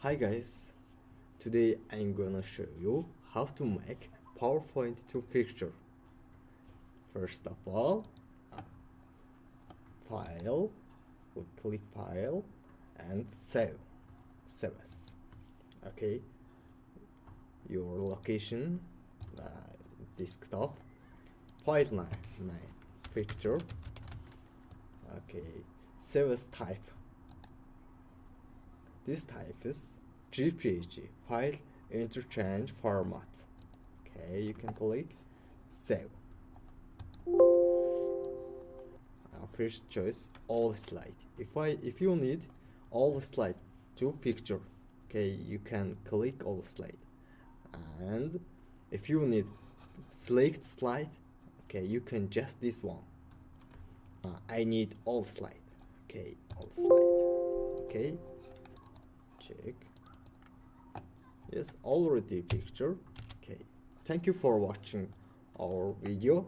Hi guys, today I'm gonna show you how to make PowerPoint to picture. First of all, file, we click file and save as. Okay, your location, desktop, file name, picture. Okay, save as type. This type is JPG, file interchange format. Okay, you can click save. First choice, all slide. If you need all slide to picture, okay, you can click all slide. And if you need select slide, okay, you can just this one. I need all slide. Okay, all slide. Okay, check. Yes, already picture. Okay, thank you for watching our video.